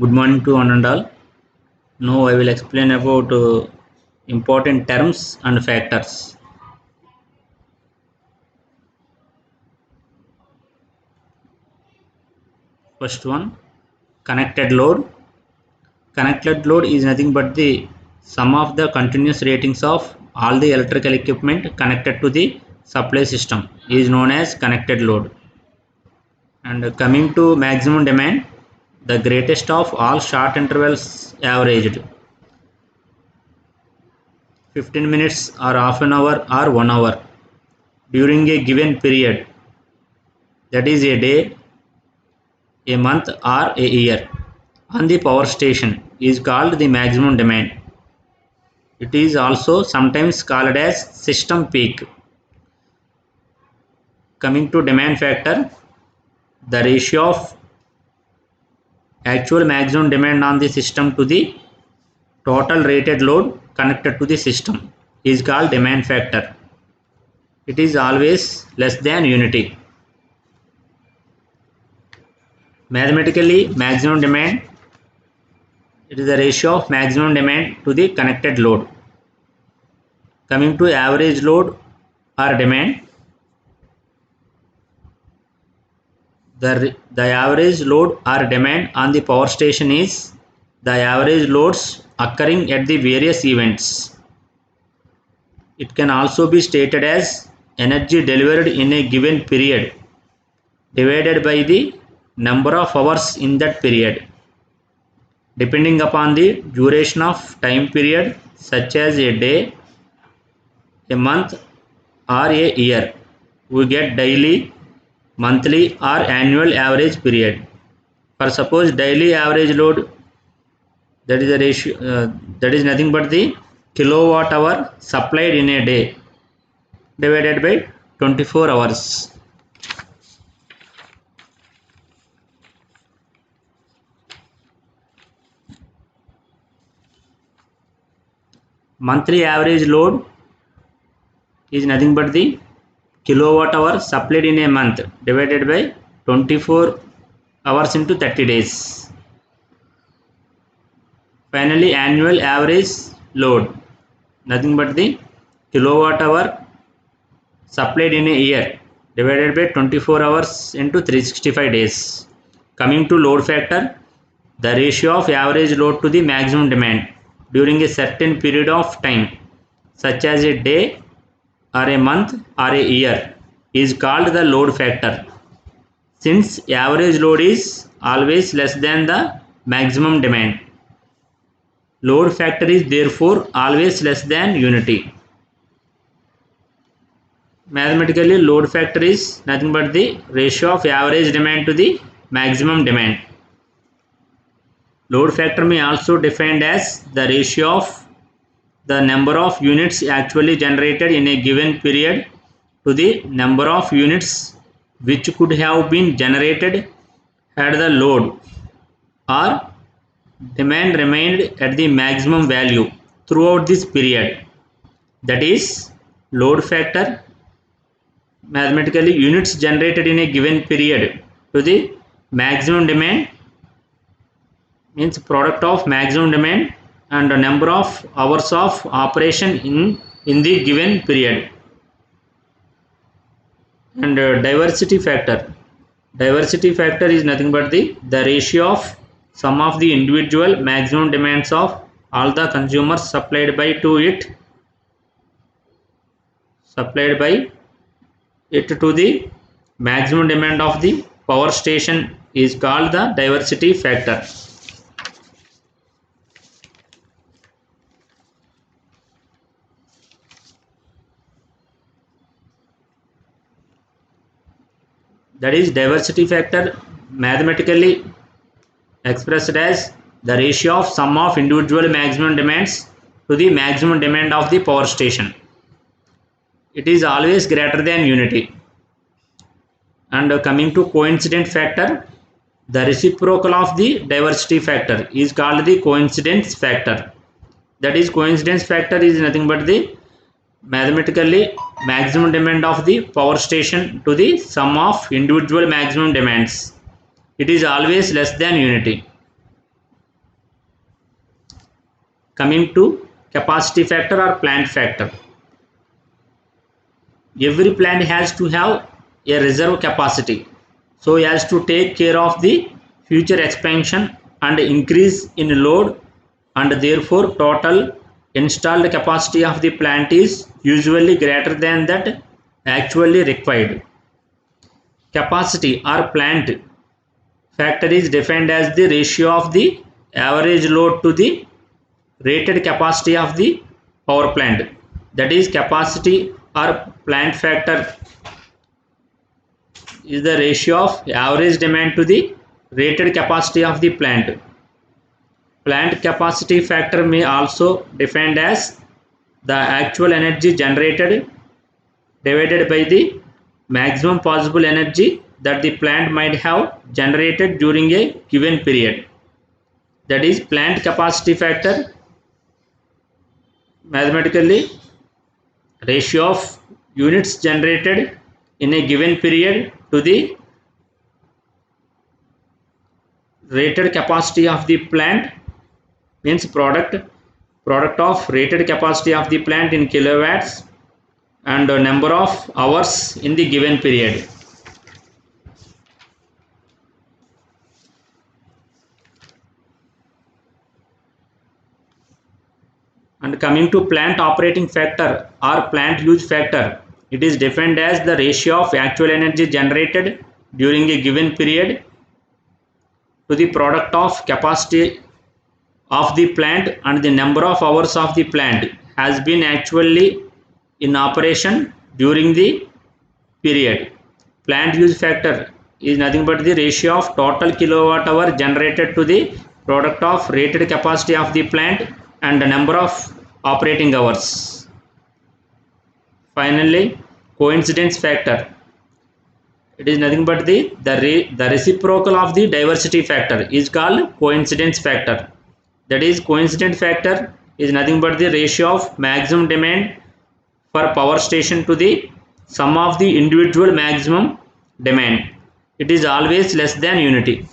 Good morning to one and all. Now I will explain about important terms and factors. First one, connected load. Connected load is nothing but the sum of the continuous ratings of all the electrical equipment connected to the supply system is known as connected load. And coming to maximum demand, the greatest of all short intervals averaged 15 minutes or half an hour or 1 hour during a given period, that is a day, a month or a year, on the power station is called the maximum demand. It is also sometimes called as system peak. Coming to demand factor, the ratio of actual maximum demand on the system to the total rated load connected to the system is called demand factor. It is always less than unity. Mathematically, maximum demand, it is the ratio of maximum demand to the connected load. Coming to average load or demand, the average load or demand on the power station is the average loads occurring at the various events. It can also be stated as energy delivered in a given period divided by the number of hours in that period. Depending upon the duration of time period such as a day, a month or a year, we get daily, monthly or annual average period. For suppose daily average load, that is a ratio, that is nothing but the kilowatt hour supplied in a day divided by 24 hours. Monthly average load is nothing but the kilowatt hour supplied in a month divided by 24 hours into 30 days. Finally, annual average load, nothing but the kilowatt hour supplied in a year divided by 24 hours into 365 days. Coming to load factor, the ratio of average load to the maximum demand during a certain period of time, such as a day or a month or a year, is called the load factor. Since average load is always less than the maximum demand, load factor is therefore always less than unity. Mathematically, load factor is nothing but the ratio of average demand to the maximum demand. Load factor may also defined as the ratio of the number of units actually generated in a given period to the number of units which could have been generated had the load or demand remained at the maximum value throughout this period. That is, load factor, mathematically units generated in a given period to the maximum demand, means product of maximum demand and the number of hours of operation in the given period. And diversity factor, diversity factor is nothing but the ratio of sum of the individual maximum demands of all the consumers supplied by it to the maximum demand of the power station is called the diversity factor. That is, diversity factor mathematically expressed as the ratio of sum of individual maximum demands to the maximum demand of the power station. It is always greater than unity. And coming to coincident factor, the reciprocal of the diversity factor is called the coincidence factor. That is, coincidence factor is nothing but the mathematically maximum demand of the power station to the sum of individual maximum demands. It is always less than unity. Coming to capacity factor or plant factor. Every plant has to have a reserve capacity so as to take care of the future expansion and increase in load, and therefore total installed capacity of the plant is usually greater than that actually required. Capacity or plant factor is defined as the ratio of the average load to the rated capacity of the power plant. That is, capacity or plant factor is the ratio of average demand to the rated capacity of the plant. Plant capacity factor may also defined as the actual energy generated divided by the maximum possible energy that the plant might have generated during a given period. That is, plant capacity factor mathematically ratio of units generated in a given period to the rated capacity of the plant, means product of rated capacity of the plant in kilowatts and number of hours in the given period. And coming to plant operating factor or plant use factor, it is defined as the ratio of actual energy generated during a given period to the product of capacity of the plant and the number of hours of the plant has been actually in operation during the period. Plant use factor is nothing but the ratio of total kilowatt hour generated to the product of rated capacity of the plant and the number of operating hours. Finally, coincidence factor. It is nothing but the reciprocal of the diversity factor is called coincidence factor. That is, coincident factor is nothing but the ratio of maximum demand for power station to the sum of the individual maximum demand. It is always less than unity.